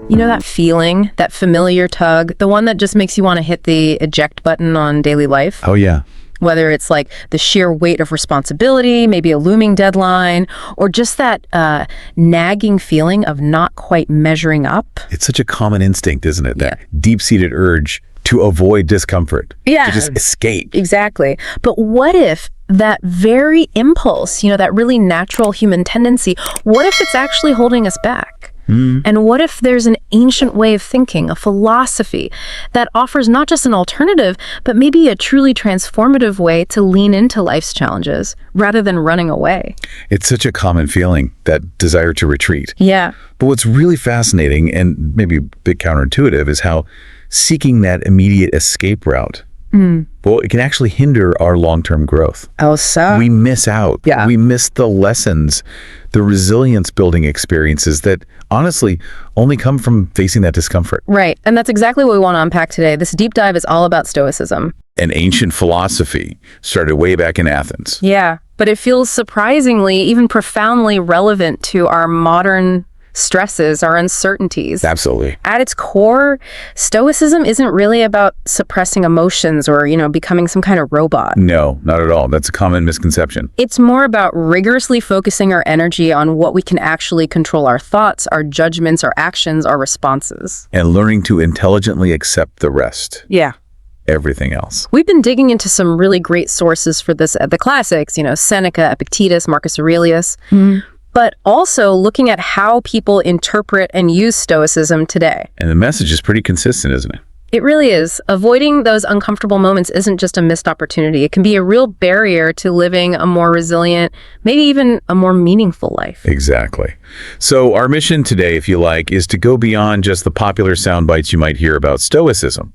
You know that feeling, that familiar tug, the one that just makes you want to hit the eject button on daily life? Oh, yeah. Whether it's like the sheer weight of responsibility, maybe a looming deadline, or just that nagging feeling of not quite measuring up. It's such a common instinct, isn't it? That deep-seated urge to avoid discomfort. Yeah. To just escape. Exactly. But what if that very impulse, that really natural human tendency, what if it's actually holding us back? And what if there's an ancient way of thinking, a philosophy that offers not just an alternative, but maybe a truly transformative way to lean into life's challenges rather than running away? It's such a common feeling, that desire to retreat. Yeah. But what's really fascinating and maybe a bit counterintuitive is how seeking that immediate escape route, well, it can actually hinder our long-term growth. Oh, so? We miss out. Yeah. We miss the lessons, the resilience-building experiences that honestly only come from facing that discomfort. Right. And that's exactly what we want to unpack today. This deep dive is all about Stoicism. An ancient philosophy started way back in Athens. Yeah. But it feels surprisingly, even profoundly relevant to our modern stresses, our uncertainties. Absolutely. At its core, Stoicism isn't really about suppressing emotions or, becoming some kind of robot. No, not at all. That's a common misconception. It's more about rigorously focusing our energy on what we can actually control: our thoughts, our judgments, our actions, our responses. And learning to intelligently accept the rest. Yeah. Everything else. We've been digging into some really great sources for this, the classics, Seneca, Epictetus, Marcus Aurelius. But also looking at how people interpret and use Stoicism today. And the message is pretty consistent, isn't it? It really is. Avoiding those uncomfortable moments isn't just a missed opportunity. It can be a real barrier to living a more resilient, maybe even a more meaningful life. Exactly. So our mission today, if you like, is to go beyond just the popular sound bites you might hear about Stoicism.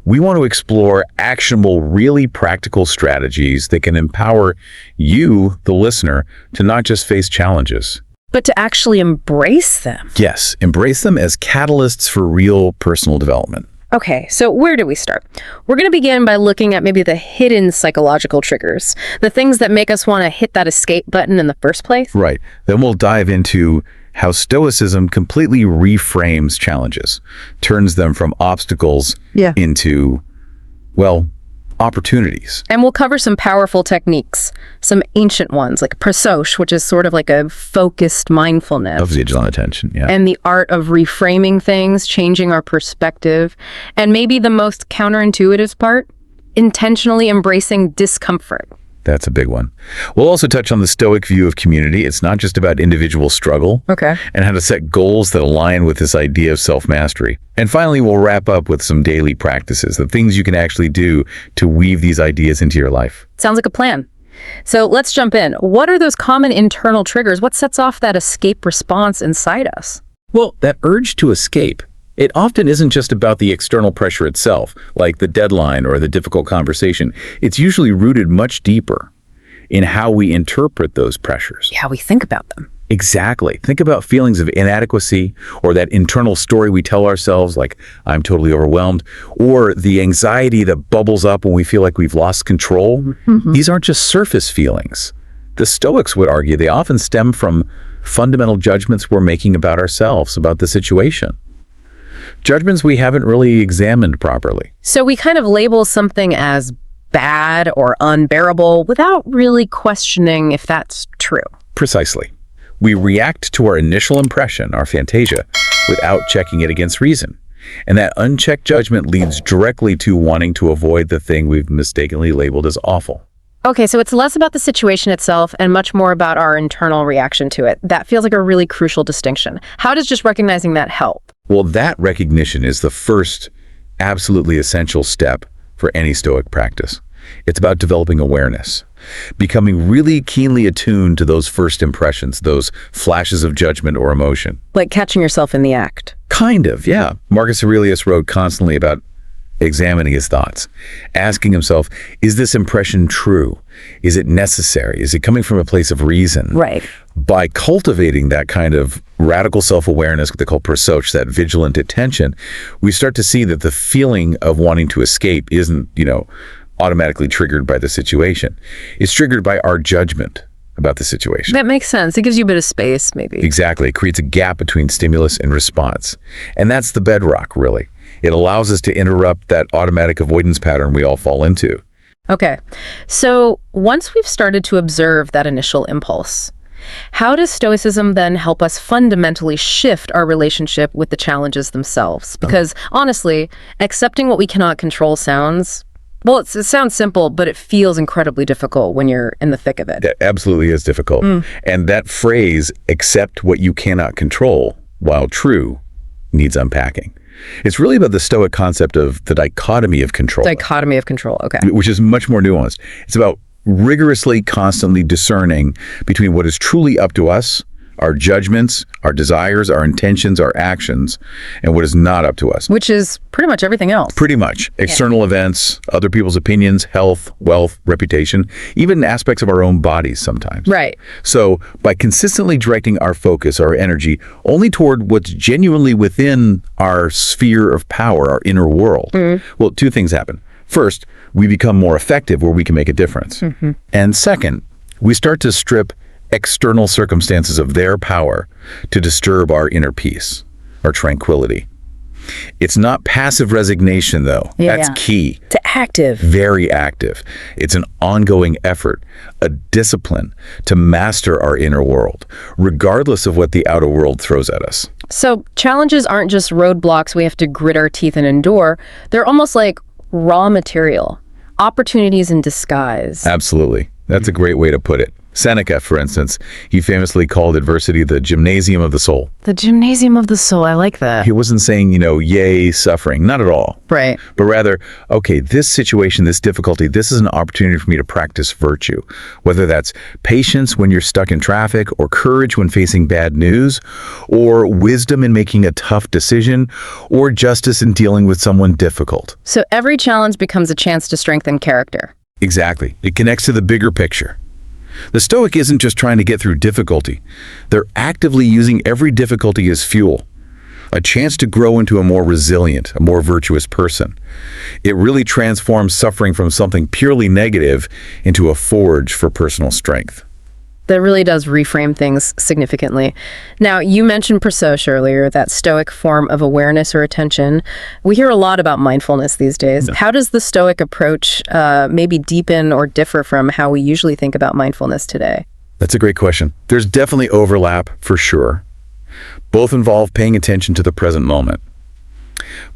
We want to explore actionable, really practical strategies that can empower you, the listener, to not just face challenges, but to actually embrace them. Yes, embrace them as catalysts for real personal development. Okay, so where do we start? We're going to begin by looking at maybe the hidden psychological triggers, the things that make us want to hit that escape button in the first place. Right. Then we'll dive into how Stoicism completely reframes challenges, turns them from obstacles into, opportunities. And we'll cover some powerful techniques, some ancient ones like prasosh, which is sort of like a focused mindfulness. Of vigilant attention, yeah. And the art of reframing things, changing our perspective. And maybe the most counterintuitive part, intentionally embracing discomfort. That's a big one. We'll also touch on the Stoic view of community. It's not just about individual struggle. Okay. And how to set goals that align with this idea of self-mastery. And finally, we'll wrap up with some daily practices, the things you can actually do to weave these ideas into your life. Sounds like a plan. So let's jump in. What are those common internal triggers? What sets off that escape response inside us? Well, that urge to escape, it often isn't just about the external pressure itself, like the deadline or the difficult conversation. It's usually rooted much deeper in how we interpret those pressures. How we think about them. Exactly. Think about feelings of inadequacy or that internal story we tell ourselves, like, I'm totally overwhelmed, or the anxiety that bubbles up when we feel like we've lost control. These aren't just surface feelings. The Stoics would argue they often stem from fundamental judgments we're making about ourselves, about the situation. Judgments we haven't really examined properly. So we kind of label something as bad or unbearable without really questioning if that's true. Precisely. We react to our initial impression, our fantasia, without checking it against reason. And that unchecked judgment leads directly to wanting to avoid the thing we've mistakenly labeled as awful. Okay, so it's less about the situation itself and much more about our internal reaction to it. That feels like a really crucial distinction. How does just recognizing that help? Well, that recognition is the first absolutely essential step for any Stoic practice. It's about developing awareness, becoming really keenly attuned to those first impressions, those flashes of judgment or emotion. Like catching yourself in the act. Kind of, yeah. Marcus Aurelius wrote constantly about examining his thoughts, asking himself, is this impression true? Is it necessary? Is it coming from a place of reason? Right. By cultivating that kind of radical self-awareness, what they call prasosh, that vigilant attention, we start to see that the feeling of wanting to escape isn't, automatically triggered by the situation. It's triggered by our judgment about the situation. That makes sense. It gives you a bit of space, maybe. Exactly. It creates a gap between stimulus and response. And that's the bedrock, really. It allows us to interrupt that automatic avoidance pattern we all fall into. Okay. So once we've started to observe that initial impulse, how does Stoicism then help us fundamentally shift our relationship with the challenges themselves? Because honestly, accepting what we cannot control sounds, well, it sounds simple, but it feels incredibly difficult when you're in the thick of it. It absolutely is difficult. And that phrase, accept what you cannot control, while true, needs unpacking. It's really about the Stoic concept of the dichotomy of control. Dichotomy of control, okay. Which is much more nuanced. It's about rigorously, constantly discerning between what is truly up to us, our judgments, our desires, our intentions, our actions, and what is not up to us. Which is pretty much everything else. Pretty much. External events, other people's opinions, health, wealth, reputation, even aspects of our own bodies sometimes. Right. So by consistently directing our focus, our energy, only toward what's genuinely within our sphere of power, our inner world, well, two things happen. First, we become more effective where we can make a difference. And second, we start to strip external circumstances of their power to disturb our inner peace, our tranquility. It's not passive resignation, though. That's key. To active. Very active. It's an ongoing effort, a discipline to master our inner world, regardless of what the outer world throws at us. So challenges aren't just roadblocks we have to grit our teeth and endure. They're almost like raw material, opportunities in disguise. Absolutely. That's a great way to put it. Seneca, for instance, he famously called adversity the gymnasium of the soul. The gymnasium of the soul, I like that. He wasn't saying, yay, suffering. Not at all. Right. But rather, okay, this situation, this difficulty, this is an opportunity for me to practice virtue. Whether that's patience when you're stuck in traffic, or courage when facing bad news, or wisdom in making a tough decision, or justice in dealing with someone difficult. So every challenge becomes a chance to strengthen character. Exactly. It connects to the bigger picture. The Stoic isn't just trying to get through difficulty. They're actively using every difficulty as fuel, a chance to grow into a more resilient, a more virtuous person. It really transforms suffering from something purely negative into a forge for personal strength. That really does reframe things significantly. Now, you mentioned prososha earlier, that Stoic form of awareness or attention. We hear a lot about mindfulness these days. Yeah. How does the Stoic approach maybe deepen or differ from how we usually think about mindfulness today? That's a great question. There's definitely overlap, for sure. Both involve paying attention to the present moment.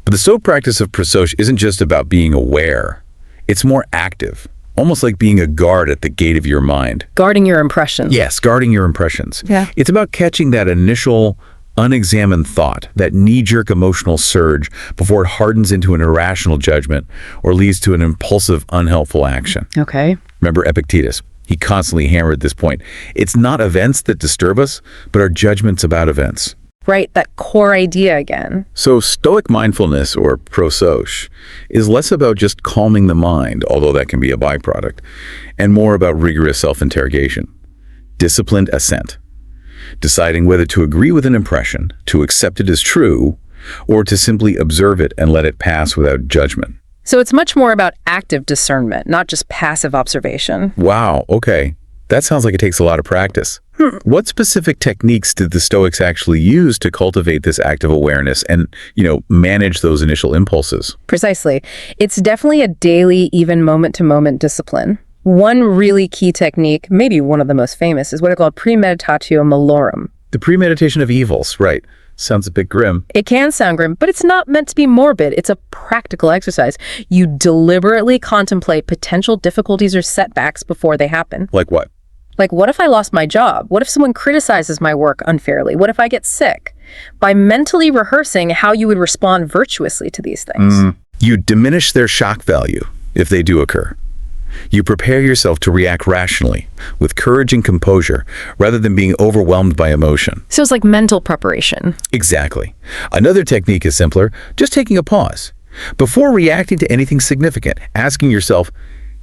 But the Stoic practice of prososha isn't just about being aware. It's more active. Almost like being a guard at the gate of your mind. Guarding your impressions. Yes, guarding your impressions. Yeah. It's about catching that initial unexamined thought, that knee-jerk emotional surge before it hardens into an irrational judgment or leads to an impulsive, unhelpful action. Okay. Remember Epictetus? He constantly hammered this point. It's not events that disturb us, but our judgments about events. Right, that core idea again. So Stoic mindfulness, or prososha, is less about just calming the mind, although that can be a byproduct, and more about rigorous self-interrogation, disciplined assent, deciding whether to agree with an impression, to accept it as true, or to simply observe it and let it pass without judgment. So it's much more about active discernment, not just passive observation. Wow, okay. That sounds like it takes a lot of practice. What specific techniques did the Stoics actually use to cultivate this active awareness and, manage those initial impulses? Precisely. It's definitely a daily, even moment-to-moment discipline. One really key technique, maybe one of the most famous, is what are called premeditatio malorum. The premeditation of evils, right. Sounds a bit grim. It can sound grim, but it's not meant to be morbid. It's a practical exercise. You deliberately contemplate potential difficulties or setbacks before they happen. Like what? Like, what if I lost my job? What if someone criticizes my work unfairly? What if I get sick? By mentally rehearsing how you would respond virtuously to these things. You diminish their shock value if they do occur. You prepare yourself to react rationally, with courage and composure, rather than being overwhelmed by emotion. So it's like mental preparation. Exactly. Another technique is simpler, just taking a pause. Before reacting to anything significant, asking yourself,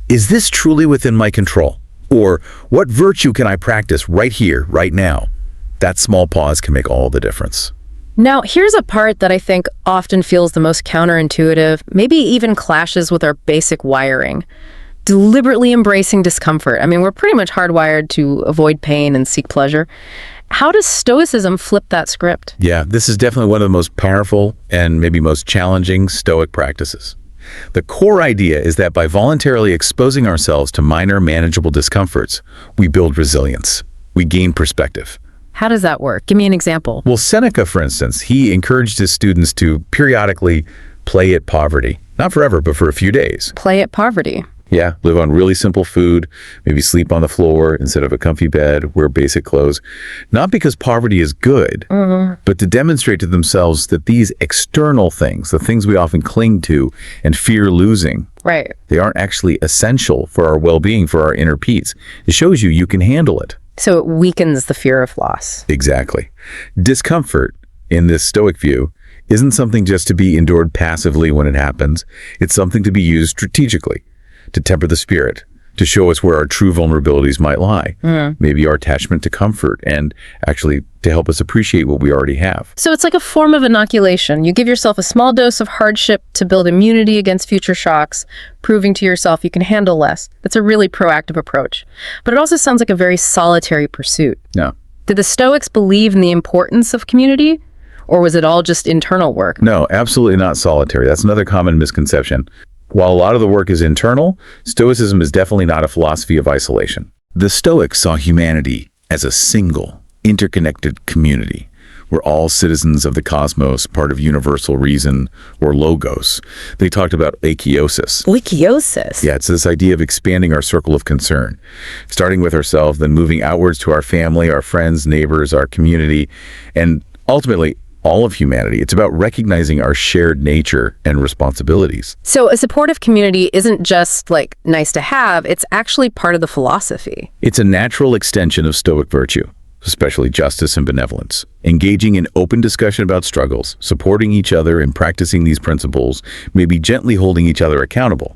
is this truly within my control? Or what virtue can I practice right here, right now? That small pause can make all the difference. Now, here's a part that I think often feels the most counterintuitive, maybe even clashes with our basic wiring. deliberately embracing discomfort. I mean, we're pretty much hardwired to avoid pain and seek pleasure. How does Stoicism flip that script? Yeah, this is definitely one of the most powerful and maybe most challenging Stoic practices. The core idea is that by voluntarily exposing ourselves to minor, manageable discomforts, we build resilience. We gain perspective. How does that work? Give me an example. Well, Seneca, for instance, he encouraged his students to periodically play at poverty. Not forever, but for a few days. Play at poverty. Yeah, live on really simple food, maybe sleep on the floor instead of a comfy bed, wear basic clothes. Not because poverty is good, but to demonstrate to themselves that these external things, the things we often cling to and fear losing, Right. they aren't actually essential for our well-being, for our inner peace. It shows you can handle it. So it weakens the fear of loss. Exactly. Discomfort, in this Stoic view, isn't something just to be endured passively when it happens. It's something to be used strategically, to temper the spirit, to show us where our true vulnerabilities might lie. Maybe our attachment to comfort, and actually to help us appreciate what we already have. So it's like a form of inoculation. You give yourself a small dose of hardship to build immunity against future shocks, proving to yourself you can handle less. That's a really proactive approach. But it also sounds like a very solitary pursuit. No. Did the Stoics believe in the importance of community? Or was it all just internal work? No, absolutely not solitary. That's another common misconception. While a lot of the work is internal, Stoicism is definitely not a philosophy of isolation. The Stoics saw humanity as a single, interconnected community. We're all citizens of the cosmos, part of universal reason, or logos. They talked about oikeiosis. Oikeiosis? Yeah, it's this idea of expanding our circle of concern, starting with ourselves, then moving outwards to our family, our friends, neighbors, our community, and ultimately, all of humanity. It's about recognizing our shared nature and responsibilities. So a supportive community isn't just like nice to have, it's actually part of the philosophy. It's a natural extension of Stoic virtue, especially justice and benevolence. Engaging in open discussion about struggles, supporting each other and practicing these principles, maybe gently holding each other accountable.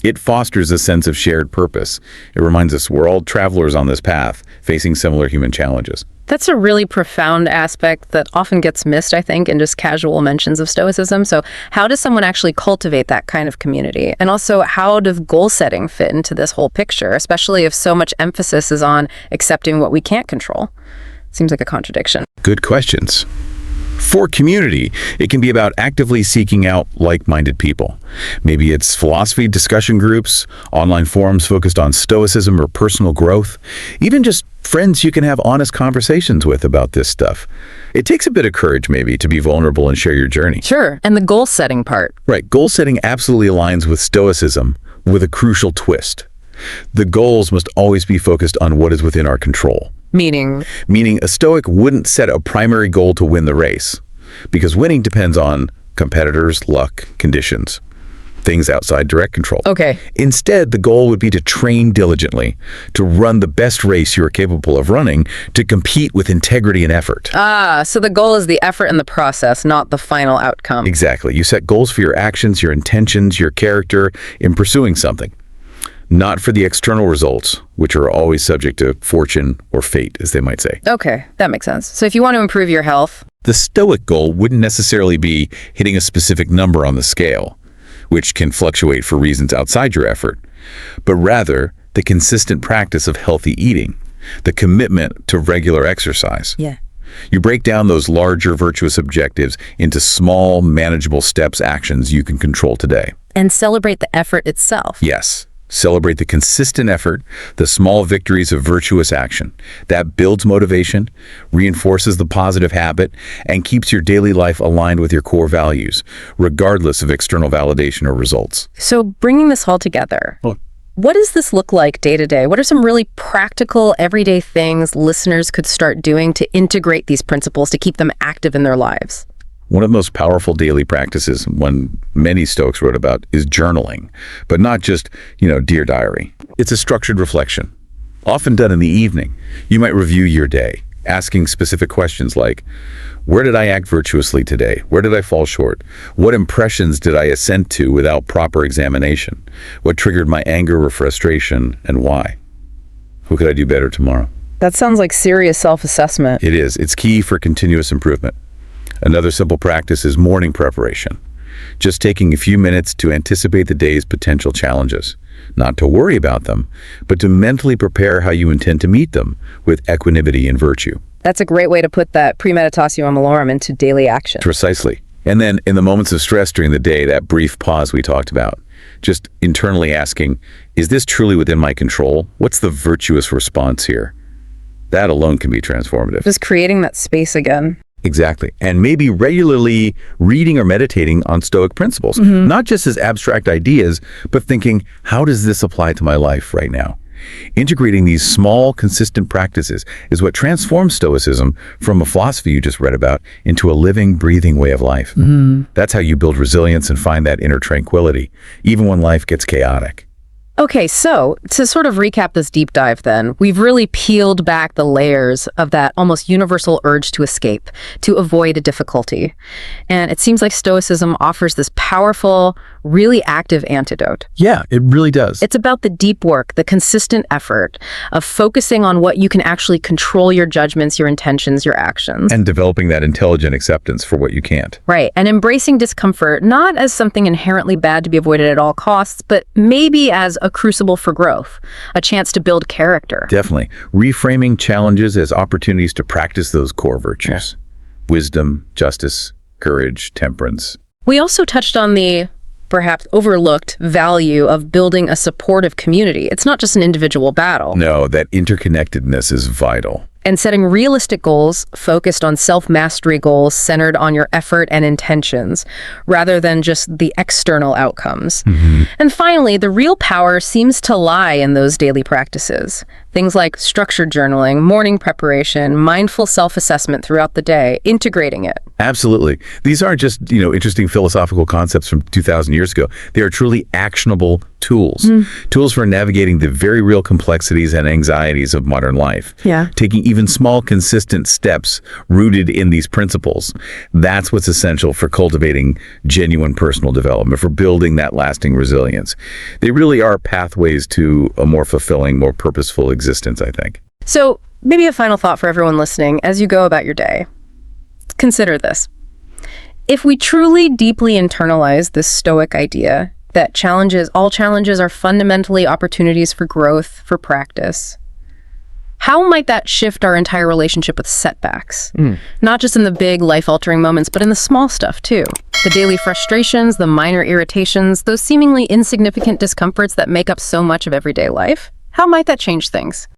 It fosters a sense of shared purpose. It reminds us we're all travelers on this path, facing similar human challenges. That's a really profound aspect that often gets missed, I think, in just casual mentions of Stoicism. So how does someone actually cultivate that kind of community? And also, how does goal setting fit into this whole picture, especially if so much emphasis is on accepting what we can't control? Seems like a contradiction. Good questions. For community, it can be about actively seeking out like-minded people. Maybe it's philosophy discussion groups, online forums focused on Stoicism or personal growth, even just friends you can have honest conversations with about this stuff. It takes a bit of courage, maybe, to be vulnerable and share your journey. Sure, and the goal setting part. Right, goal setting absolutely aligns with Stoicism with a crucial twist. The goals must always be focused on what is within our control. Meaning A Stoic wouldn't set a primary goal to win the race, because winning depends on competitors, luck, conditions, things outside direct control. Okay. Instead, the goal would be to train diligently, to run the best race you are capable of running, to compete with integrity and effort. So the goal is the effort and the process, not the final outcome. Exactly. You set goals for your actions, your intentions, your character in pursuing something. Not for the external results, which are always subject to fortune or fate, as they might say. Okay, that makes sense. So if you want to improve your health, The Stoic goal wouldn't necessarily be hitting a specific number on the scale, which can fluctuate for reasons outside your effort, but rather the consistent practice of healthy eating, the commitment to regular exercise. Yeah. You break down those larger virtuous objectives into small, manageable steps, actions you can control today. And celebrate the effort itself. Yes. Celebrate the consistent effort, the small victories of virtuous action. That builds motivation, reinforces the positive habit, and keeps your daily life aligned with your core values, regardless of external validation or results. So bringing this all together, Well- what does this look like day to day? What are some really practical, everyday things listeners could start doing to integrate these principles to keep them active in their lives? One of the most powerful daily practices, one many Stoics wrote about, is journaling, but not just, dear diary. It's a structured reflection, often done in the evening. You might review your day, asking specific questions like, where did I act virtuously today? Where did I fall short? What impressions did I assent to without proper examination? What triggered my anger or frustration, and why? Who could I do better tomorrow? That sounds like serious self-assessment. It is. It's key for continuous improvement. Another simple practice is morning preparation. Just taking a few minutes to anticipate the day's potential challenges. not to worry about them, but to mentally prepare how you intend to meet them with equanimity and virtue. That's a great way to put that premeditatio malorum into daily action. Precisely. And then in the moments of stress during the day, that brief pause we talked about, just internally asking, is this truly within my control? What's the virtuous response here? That alone can be transformative. Just creating that space again. Exactly. And maybe regularly reading or meditating on Stoic principles, not just as abstract ideas, but thinking, how does this apply to my life right now? Integrating these small, consistent practices is what transforms Stoicism from a philosophy you just read about into a living, breathing way of life. That's how you build resilience and find that inner tranquility, even when life gets chaotic. Okay, so to sort of recap this deep dive then, we've really peeled back the layers of that almost universal urge to escape, to avoid a difficulty. And it seems like Stoicism offers this powerful, really active antidote. Yeah, it really does. It's about the deep work, the consistent effort of focusing on what you can actually control: your judgments, your intentions, your actions. And developing that intelligent acceptance for what you can't. Right, and embracing discomfort, not as something inherently bad to be avoided at all costs, but maybe as a crucible for growth, a chance to build character. Definitely. Reframing challenges as opportunities to practice those core virtues. Wisdom, justice, courage, temperance. We also touched on the perhaps overlooked value of building a supportive community. It's not just an individual battle. No, that interconnectedness is vital. And setting realistic goals focused on self-mastery goals centered on your effort and intentions, rather than just the external outcomes. And finally, the real power seems to lie in those daily practices. Things like structured journaling, morning preparation, mindful self-assessment throughout the day, integrating it. Absolutely. These aren't just, interesting philosophical concepts from 2,000 years ago. They are truly actionable tools. Tools for navigating the very real complexities and anxieties of modern life. Yeah. Taking even small, consistent steps rooted in these principles. That's what's essential for cultivating genuine personal development, for building that lasting resilience. They really are pathways to a more fulfilling, more purposeful existence, I think. So maybe a final thought for everyone listening as you go about your day. Consider this. If we truly deeply internalize this Stoic idea that all challenges are fundamentally opportunities for growth, for practice, how might that shift our entire relationship with setbacks? Not just in the big life-altering moments, but in the small stuff too. The daily frustrations, the minor irritations, those seemingly insignificant discomforts that make up so much of everyday life. How might that change things?